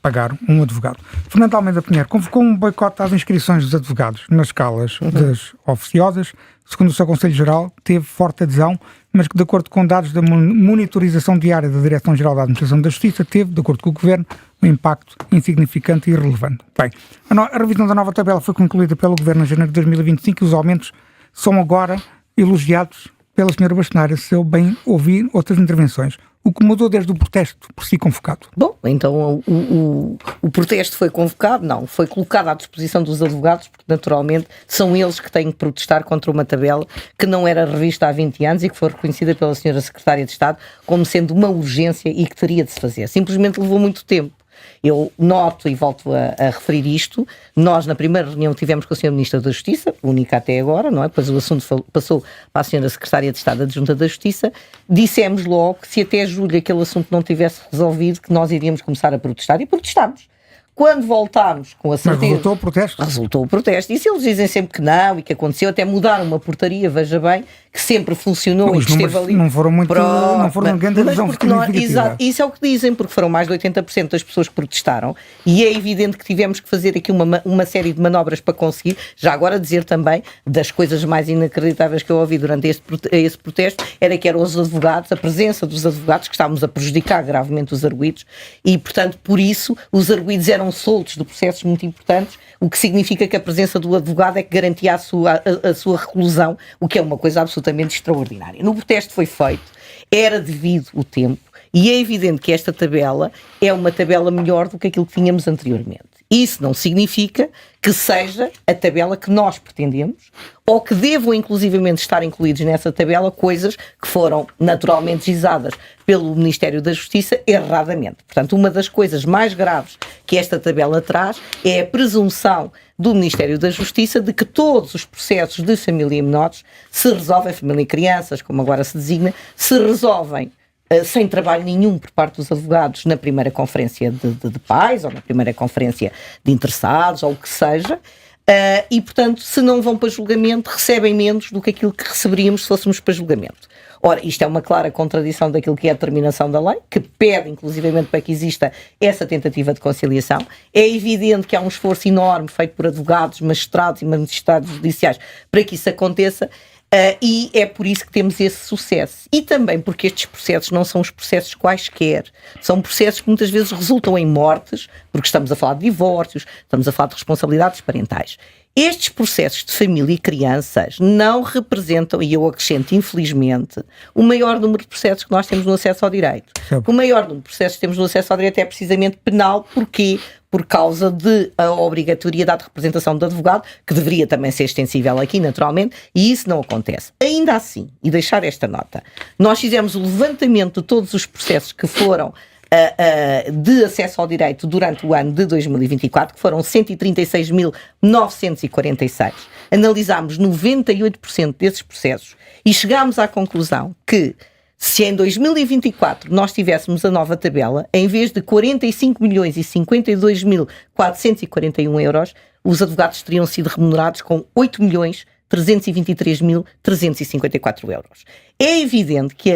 pagar um advogado. Fernando Almeida Pinheiro convocou um boicote às inscrições dos advogados nas escalas das oficiosas. Segundo o seu Conselho Geral, teve forte adesão, mas que, de acordo com dados da monitorização diária da Direção-Geral da Administração da Justiça, teve, de acordo com o Governo, um impacto insignificante e irrelevante. Bem, a revisão da nova tabela foi concluída pelo Governo em janeiro de 2025 e os aumentos são agora elogiados pela Sra. Bastonária, se eu bem ouvi outras intervenções. O que mudou desde o protesto por si convocado?
Bom, então o protesto foi convocado, não, foi colocado à disposição dos advogados, porque naturalmente são eles que têm que protestar contra uma tabela que não era revista há 20 anos e que foi reconhecida pela Sra. Secretária de Estado como sendo uma urgência e que teria de se fazer. Simplesmente levou muito tempo. Eu noto e volto a referir isto, nós na primeira reunião tivemos com a Sra. Ministra da Justiça, única até agora, não é? Depois o assunto passou para a Sra. Secretária de Estado Adjunta da Justiça, dissemos logo que se até julho aquele assunto não tivesse resolvido, que nós iríamos começar a protestar e protestámos. Quando voltámos com a certeza...
Mas resultou o protesto?
Resultou o protesto. E se eles dizem sempre que não e que aconteceu, até mudaram uma portaria, veja bem, que sempre funcionou e que esteve ali...
Não foram muito... Não foram grande adesão significativa.
Exato, isso é o que dizem, porque foram mais de 80% das pessoas que protestaram e é evidente que tivemos que fazer aqui uma série de manobras para conseguir. Já agora dizer também, das coisas mais inacreditáveis que eu ouvi durante esse protesto, era que eram os advogados, a presença dos advogados, que estávamos a prejudicar gravemente os arguidos e, portanto, por isso, os arguidos eram soltos de processos muito importantes, o que significa que a presença do advogado é que garantia a sua reclusão, o que é uma coisa absolutamente extraordinária. No protesto foi feito, era devido o tempo, e é evidente que esta tabela é uma tabela melhor do que aquilo que tínhamos anteriormente. Isso não significa que seja a tabela que nós pretendemos ou que devam inclusivamente estar incluídos nessa tabela coisas que foram naturalmente gizadas pelo Ministério da Justiça erradamente. Portanto, uma das coisas mais graves que esta tabela traz é a presunção do Ministério da Justiça de que todos os processos de família e menores se resolvem, família e crianças, como agora se designa, se resolvem sem trabalho nenhum por parte dos advogados na primeira conferência de pais ou na primeira conferência de interessados ou o que seja, e portanto se não vão para julgamento recebem menos do que aquilo que receberíamos se fôssemos para julgamento. Ora, isto é uma clara contradição daquilo que é a determinação da lei, que pede inclusivamente para que exista essa tentativa de conciliação. É evidente que há um esforço enorme feito por advogados, magistrados e magistrados judiciais para que isso aconteça. E é por isso que temos esse sucesso. E também porque estes processos não são os processos quaisquer. São processos que muitas vezes resultam em mortes, porque estamos a falar de divórcios, estamos a falar de responsabilidades parentais. Estes processos de família e crianças não representam, e eu acrescento infelizmente, o maior número de processos que nós temos no acesso ao direito. O maior número de processos que temos no acesso ao direito é precisamente penal. Porquê? Por causa de a obrigatoriedade de representação do advogado, que deveria também ser extensível aqui, naturalmente, e isso não acontece. Ainda assim, e deixar esta nota, nós fizemos o levantamento de todos os processos que foram de acesso ao direito durante o ano de 2024, que foram 136.946. Analisámos 98% desses processos e chegámos à conclusão que se em 2024 nós tivéssemos a nova tabela, em vez de 45.052.441 euros, os advogados teriam sido remunerados com 8.323.354 euros. É evidente que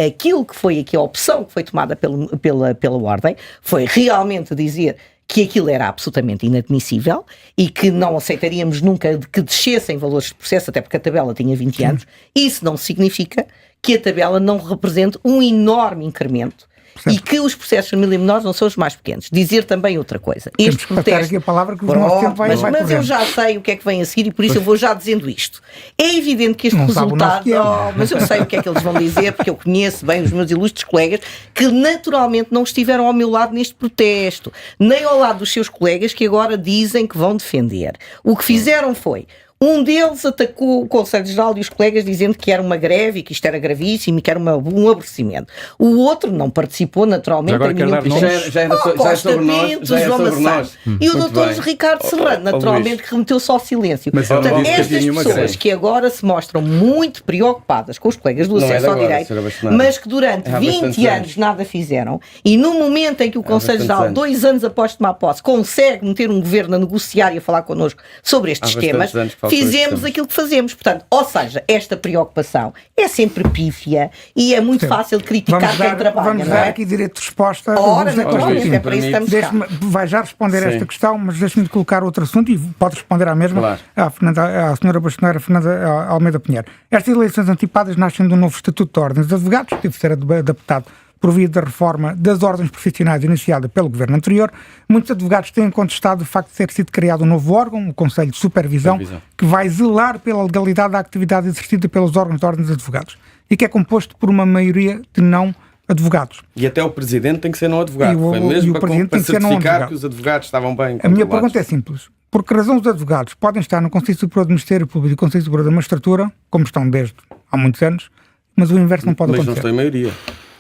aquilo que foi aqui, a opção que foi tomada pela Ordem, foi realmente dizer que aquilo era absolutamente inadmissível e que não aceitaríamos nunca que descessem valores de processo, até porque a tabela tinha 20 anos. Isso não significa que a tabela não represente um enorme incremento. Certo. E que os processos de família menores não são os mais pequenos. Dizer também outra coisa.
Este protesto, aqui a palavra que o nosso tempo vai
mas eu já sei o que é que vem a seguir e por isso eu vou já dizendo isto. É evidente que este não resultado... mas eu sei o que é que eles vão dizer, porque eu conheço bem os meus ilustres colegas que naturalmente não estiveram ao meu lado neste protesto, nem ao lado dos seus colegas que agora dizem que vão defender. O que fizeram foi Um deles atacou o Conselho Geral e os colegas dizendo que era uma greve e que isto era gravíssimo e que era um aborrecimento. O outro não participou naturalmente
agora
em nenhum
nomes.
Já é sobre nós.
João Maçã. E o doutor Ricardo Serrano, naturalmente, que remeteu-se ao silêncio.
Mas
portanto, estas pessoas
greve.
que agora se mostram muito preocupadas com os colegas do acesso ao direito, mas que durante 20 anos nada fizeram, e no momento em que o Conselho Geral, 2 anos após tomar posse, consegue meter um governo a negociar e a falar connosco sobre estes temas, fizemos aquilo que fazemos. Portanto, ou seja, esta preocupação é sempre pífia e é muito fácil criticar quem trabalha.
Vamos dar aqui direito de resposta.
Ora, naturalmente, é para isso que estamos cá.
Vai já responder a esta questão, mas deixe-me colocar outro assunto e pode responder à mesma, à senhora bastoneira Fernanda Almeida Pinheiro. Estas eleições antecipadas nascem de um novo Estatuto de Ordens de Advogados, que deve ser adaptado por via da reforma das ordens profissionais iniciada pelo governo anterior. Muitos advogados têm contestado o facto de ter sido criado um novo órgão, o Conselho de Supervisão, que vai zelar pela legalidade da atividade exercida pelos órgãos de ordens de advogados e que é composto por uma maioria de não advogados.
E até o Presidente tem que ser não advogado. Foi mesmo para certificar que os advogados estavam bem controlados.
A minha pergunta é simples. Por que razão os advogados podem estar no Conselho Superior do Ministério Público e Conselho Superior da Magistratura, como estão desde há muitos anos, mas o inverso não pode acontecer?
Mas não estão em maioria.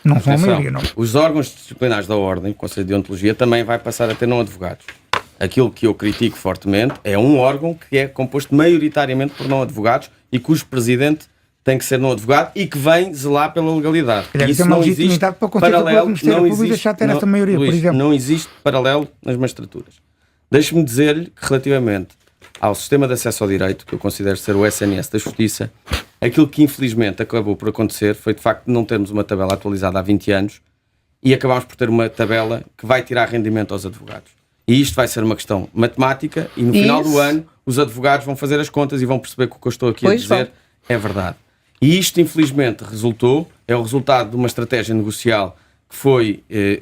Não são a maioria, não.
Os órgãos disciplinares da Ordem, o Conselho de Deontologia, também vai passar a ter não advogados. Aquilo que eu critico fortemente é um órgão que é composto maioritariamente por não advogados e cujo presidente tem que ser não advogado e que vem zelar pela legalidade.
Isso não existe paralelo,
não existe paralelo nas magistraturas. Deixe-me dizer-lhe que relativamente ao sistema de acesso ao direito, que eu considero ser o SNS da Justiça, aquilo que infelizmente acabou por acontecer foi de facto não termos uma tabela atualizada há 20 anos e acabámos por ter uma tabela que vai tirar rendimento aos advogados. E isto vai ser uma questão matemática e no final do ano os advogados vão fazer as contas e vão perceber que o que eu estou aqui a dizer é verdade. E isto infelizmente é o resultado de uma estratégia negocial que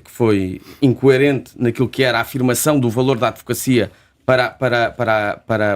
foi incoerente naquilo que era a afirmação do valor da advocacia para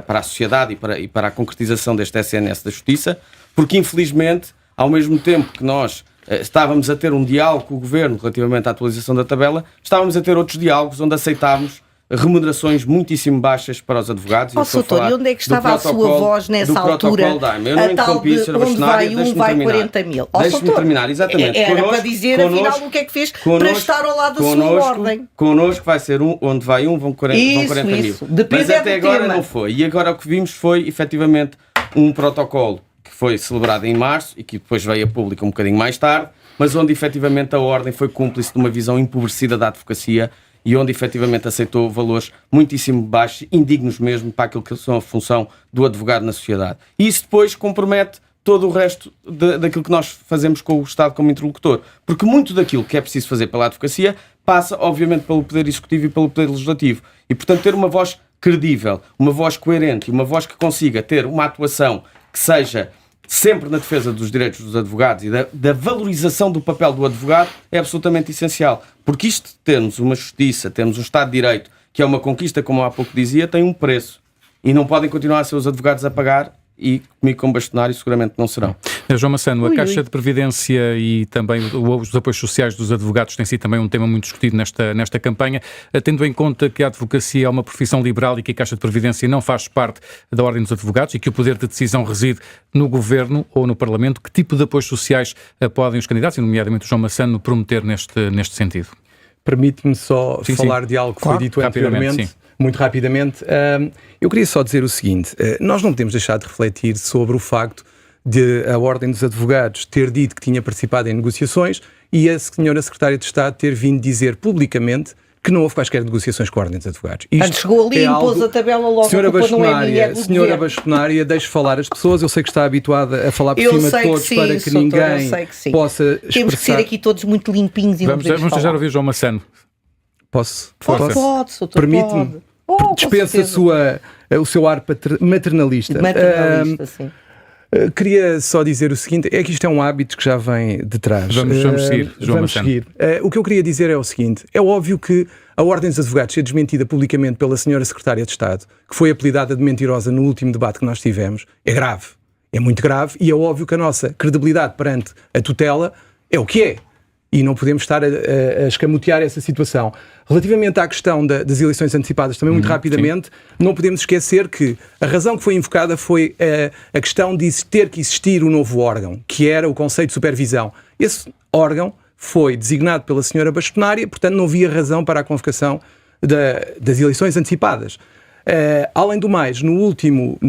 a sociedade e para a concretização deste SNS da Justiça, porque infelizmente, ao mesmo tempo que nós estávamos a ter um diálogo com o Governo relativamente à atualização da tabela, estávamos a ter outros diálogos onde aceitámos remunerações muitíssimo baixas para os advogados.
Doutor, e onde é que estava a sua voz nessa altura?
Eu não interrompi, Sra. Bastonária,
deixe-me vai 40 mil.
Deixe-me terminar, exatamente.
Era para dizer, afinal, o que é que fez para estar ao lado da sua ordem.
Connosco vai ser onde vai vão 40 mil.
Depende.
Mas até agora não foi. E agora o que vimos foi, efetivamente, um protocolo que foi celebrado em março e que depois veio a público um bocadinho mais tarde, mas onde, efetivamente, a ordem foi cúmplice de uma visão empobrecida da advocacia e onde efetivamente aceitou valores muitíssimo baixos, indignos mesmo para aquilo que são a função do advogado na sociedade. E isso depois compromete todo o resto daquilo que nós fazemos com o Estado como interlocutor. Porque muito daquilo que é preciso fazer pela advocacia passa, obviamente, pelo Poder Executivo e pelo Poder Legislativo. E, portanto, ter uma voz credível, uma voz coerente e uma voz que consiga ter uma atuação que seja sempre na defesa dos direitos dos advogados e da valorização do papel do advogado é absolutamente essencial. Porque isto de termos uma justiça, termos um Estado de Direito, que é uma conquista, como há pouco dizia, tem um preço. E não podem continuar a ser os advogados a pagar e comigo como bastonário seguramente não serão.
João Maçã, a Caixa de Previdência e também os apoios sociais dos advogados tem sido também um tema muito discutido nesta campanha, tendo em conta que a advocacia é uma profissão liberal e que a Caixa de Previdência não faz parte da Ordem dos Advogados e que o poder de decisão reside no Governo ou no Parlamento, que tipo de apoios sociais podem os candidatos, e nomeadamente o João Maçã, prometer neste sentido?
Permite-me só falar de algo que foi dito anteriormente. Muito rapidamente, eu queria só dizer o seguinte, nós não podemos deixar de refletir sobre o facto de a Ordem dos Advogados ter dito que tinha participado em negociações e a senhora Secretária de Estado ter vindo dizer publicamente que não houve quaisquer negociações com a Ordem dos Advogados.
Antes chegou ali e pôs a tabela logo.
Senhora Bastonária, deixe falar as pessoas, eu sei que está habituada a falar por cima de todos para que ninguém possa expressar. Temos
que ser aqui todos muito limpinhos e
vamos deixar ouvir João Maçã.
Posso?
Pode,
permite-me. Dispensa o seu ar maternalista.
Sim.
Queria só dizer o seguinte, é que isto é um hábito que já vem de trás.
Vamos seguir, João Maçã.
O que eu queria dizer é o seguinte, é óbvio que a Ordem dos Advogados ser desmentida publicamente pela senhora Secretária de Estado, que foi apelidada de mentirosa no último debate que nós tivemos, é grave. É muito grave e é óbvio que a nossa credibilidade perante a tutela é o que é. e não podemos estar a escamotear essa situação. Relativamente à questão das eleições antecipadas, também muito rapidamente, não podemos esquecer que a razão que foi invocada foi a questão de ter que existir um novo órgão, que era o Conselho de Supervisão. Esse órgão foi designado pela senhora bastonária, portanto não havia razão para a convocação das eleições antecipadas. Além do mais, no último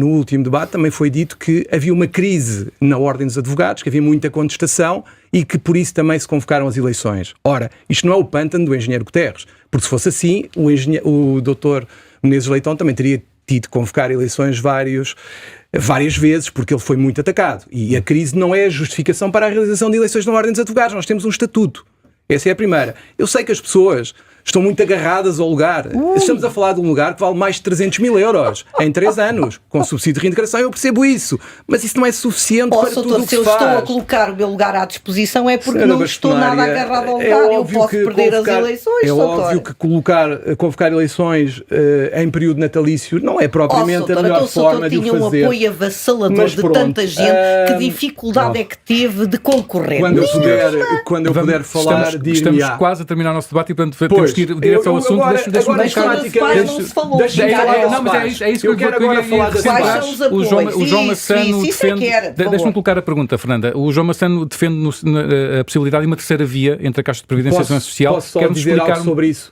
debate também foi dito que havia uma crise na Ordem dos Advogados, que havia muita contestação e que por isso também se convocaram as eleições. Ora, isto não é o pântano do engenheiro Guterres, porque se fosse assim, o doutor Menezes Leitão também teria tido que convocar eleições várias vezes, porque ele foi muito atacado. E a crise não é a justificação para a realização de eleições na Ordem dos Advogados. Nós temos um estatuto. Essa é a primeira. Eu sei que as pessoas estão muito agarradas ao lugar. Estamos a falar de um lugar que vale mais de 300 mil euros em 3 anos, com subsídio de reintegração, eu percebo isso. Mas isso não é suficiente para tudo o que se faz.
Se eu estou a colocar o meu lugar à disposição é porque não estou nada agarrado ao lugar. Eu posso perder as eleições,
É óbvio que convocar eleições em período natalício não é propriamente a melhor forma de o fazer.
Tinha um apoio avassalador de tanta gente. Que dificuldade é que teve de concorrer?
Quando eu puder falar,
estamos quase a terminar o nosso debate e, portanto, temos que ir direto ao assunto.
Deixa-me
não, mas é isso que eu quero agora falar. O João Massano defende. Deixa-me colocar a pergunta, Fernanda. O João Massano defende a possibilidade de uma terceira via entre a Caixa de Previdência Social.
Posso só dizer algo sobre isso?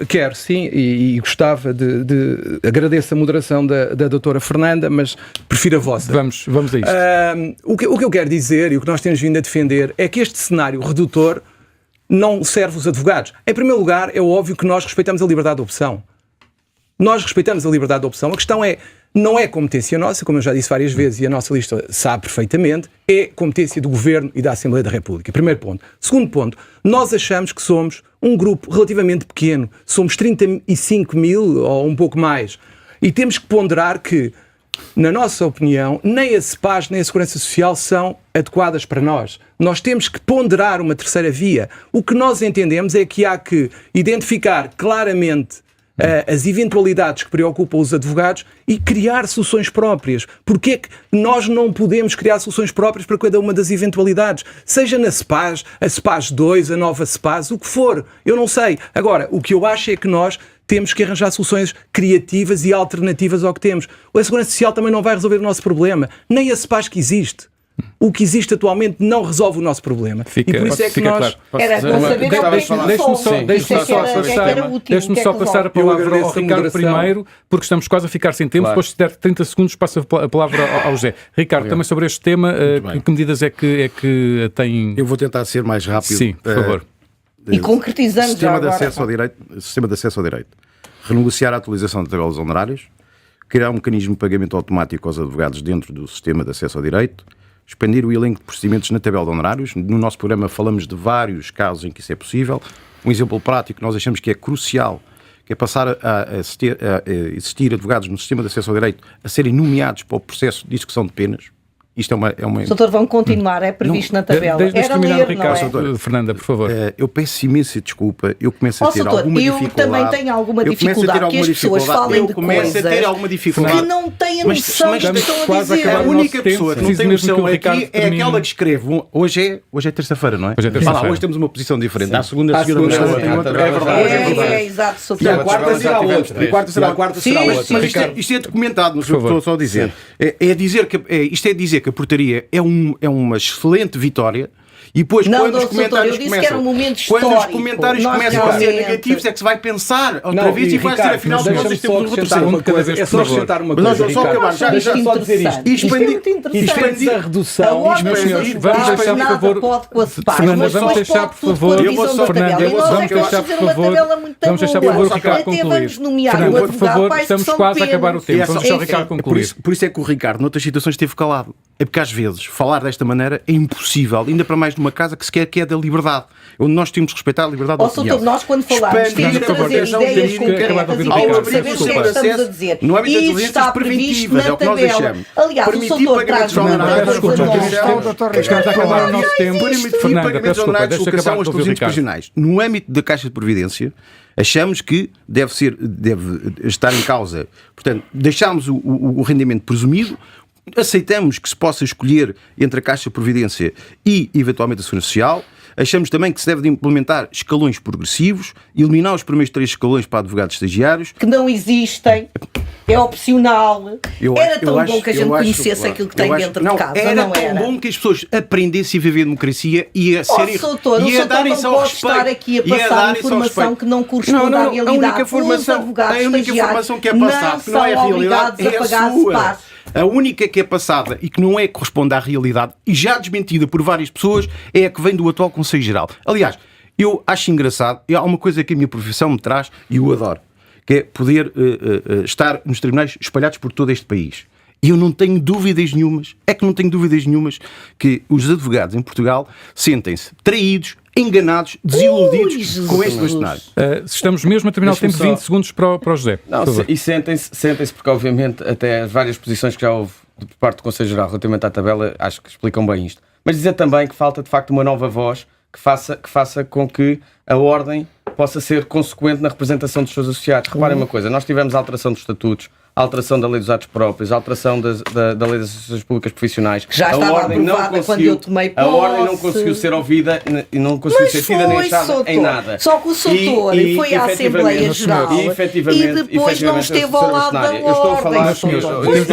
Quero, sim, e gostava de agradeço a moderação da doutora Fernanda, mas prefiro a vossa.
Vamos a isto.
O que eu quero dizer e o que nós temos vindo a defender é que este cenário redutor não serve os advogados. Em primeiro lugar, é óbvio que nós respeitamos a liberdade de opção. Nós respeitamos a liberdade de opção. A questão não é competência nossa, como eu já disse várias vezes e a nossa lista sabe perfeitamente, é competência do Governo e da Assembleia da República. Primeiro ponto. Segundo ponto, nós achamos que somos um grupo relativamente pequeno. Somos 35 mil ou um pouco mais. E temos que ponderar que, na nossa opinião, nem a CEPAS nem a Segurança Social são adequadas para nós. Nós temos que ponderar uma terceira via. O que nós entendemos é que há que identificar claramente as eventualidades que preocupam os advogados e criar soluções próprias. Porque é que nós não podemos criar soluções próprias para cada uma das eventualidades? Seja na CEPAS, a CEPAS 2, a nova CEPAS, o que for. Eu não sei. Agora, o que eu acho é que nós temos que arranjar soluções criativas e alternativas ao que temos. A Segurança Social também não vai resolver o nosso problema. Nem a CEPAS que existe. O que existe atualmente não resolve o nosso problema. E por isso é que nós...
Deixe-me só passar a palavra ao Ricardo primeiro, porque estamos quase a ficar sem tempo. Depois, se der 30 segundos, passo a palavra ao José. Ricardo, também sobre este tema, que medidas é que tem...
Eu vou tentar ser mais rápido.
Sim, por favor.
E concretizando
sistema de acesso ao direito. Renegociar a atualização da tabela dos honorários, criar um mecanismo de pagamento automático aos advogados dentro do sistema de acesso ao direito, expandir o elenco de procedimentos na tabela de honorários. No nosso programa falamos de vários casos em que isso é possível. Um exemplo prático que nós achamos que é crucial, que é passar a existir advogados no sistema de acesso ao direito a serem nomeados para o processo de execução de penas. Isto é uma...
Doutor, vão continuar, é previsto na tabela.
Deixa ler, Ricardo, Fernanda, por favor.
Eu peço imensa desculpa, eu começo a ter alguma dificuldade.
Eu também tenho alguma dificuldade, que as pessoas falem de coisas que não têm noção de que estão a dizer.
A única pessoa que não tem noção aqui é aquela que escreve. Hoje é terça-feira, não é? Hoje temos uma posição diferente. À segunda, a senhora tem outra.
É verdade. É exato,
e a quarta será outra. A quarta será outra. Mas isto é documentado, não sei o que estou só a dizer. Isto é dizer que a portaria é uma excelente vitória e depois quando os comentários começam a ser negativos é que se vai pensar outra vez e vai ser afinal nós temos um retrocesso.
É só acrescentar uma coisa.
Mas nós só acabar,
deixa só dizer isto. Expandir a redução.
Meus senhores, vamos deixar, por favor, Fernanda, vamos deixar, por favor, vamos deixar, por favor, o Ricardo concluir. Fernanda, por favor, estamos quase a acabar o tempo. Vamos deixar o Ricardo concluir.
Por isso é que o Ricardo, noutras situações, esteve calado. É porque às vezes falar desta maneira é impossível, ainda para mais numa casa que sequer é da liberdade, onde nós temos que respeitar a liberdade de opinião.
Nós quando falamos temos de trazer ideias concretas e sabemos o que é que estamos a dizer. E isso está previsto na tabela. Aliás, o doutor traz uma
Estamos a acabar o nosso tempo. Fernanda, peço desculpa, deixa acabar com o Ricardo.
No âmbito da Caixa de Previdência, achamos que deve estar em causa, portanto, deixámos o rendimento presumido, aceitamos que se possa escolher entre a Caixa de Providência e, eventualmente, a Segurança Social. Achamos também que se deve de implementar escalões progressivos, eliminar os primeiros 3 escalões para advogados estagiários.
Que não existem, é opcional. Era tão bom que a gente conhecesse aquilo que tem dentro de casa,
era tão bom que as pessoas aprendessem a viver a democracia e a serem...
e a darem-se ao respeito. Não pode estar aqui a passar informação que não corresponde à realidade.
A única informação que é passada, que não é a realidade, é a sua. A única que é passada e que não é que corresponde à realidade e já desmentida por várias pessoas é a que vem do atual Conselho Geral. Aliás, eu acho engraçado, e há uma coisa que a minha profissão me traz e eu adoro, que é poder estar nos tribunais espalhados por todo este país. E eu não tenho dúvidas nenhumas, que os advogados em Portugal sentem-se traídos, enganados, desiludidos com este bastonário.
Estamos mesmo a terminar o tempo, 20 segundos para o José.
Não, e sentem-se porque, obviamente, até as várias posições que já houve por parte do Conselho Geral relativamente à tabela, acho que explicam bem isto. Mas dizer também que falta, de facto, uma nova voz que faça com que a ordem possa ser consequente na representação dos seus associados. Reparem uma coisa, nós tivemos a alteração dos estatutos, a alteração da lei dos atos próprios, a alteração da lei das associações públicas profissionais.
Já estava aprovada quando eu tomei posse.
A ordem não conseguiu ser ouvida e não conseguiu ser tida nem achada em nada.
Só que o Soutor foi à Assembleia Geral e depois não esteve ao lado da ordem.
Eu estou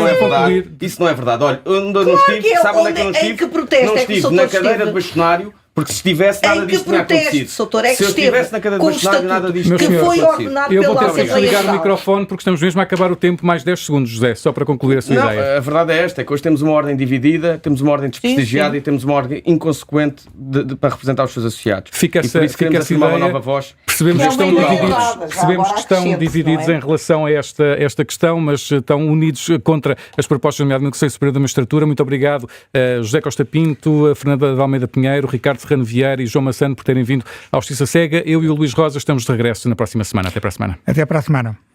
a falar, isso não é verdade. Olha, onde eu não estive, sabe onde é que eu não estive? Não estive na cadeira de bastonário. Porque se estivesse, nada disto tinha acontecido.
Soutor, é que
se eu estivesse na cadeira de bastonário, nada disto
tinha acontecido. Foi ordenado
eu vou
pela
ter que
Assembleia
desligar
Geral.
o microfone porque estamos mesmo a acabar o tempo. Mais 10 segundos, José, só para concluir a sua ideia.
A verdade é esta, é que hoje temos uma ordem dividida, temos uma ordem desprestigiada e temos uma ordem inconsequente para representar os seus associados.
Fica essa ideia.
Uma nova voz.
Percebemos que estão divididos em relação a esta questão, mas estão unidos contra as propostas, nomeadamente do Conselho Superior da Magistratura. Muito obrigado, José Costa Pinto, Fernanda de Almeida Pinheiro, Ricardo Serrano Vieira e João Massano por terem vindo à Justiça Cega. Eu e o Luís Rosa estamos de regresso na próxima semana. Até para a semana.
Até para a semana.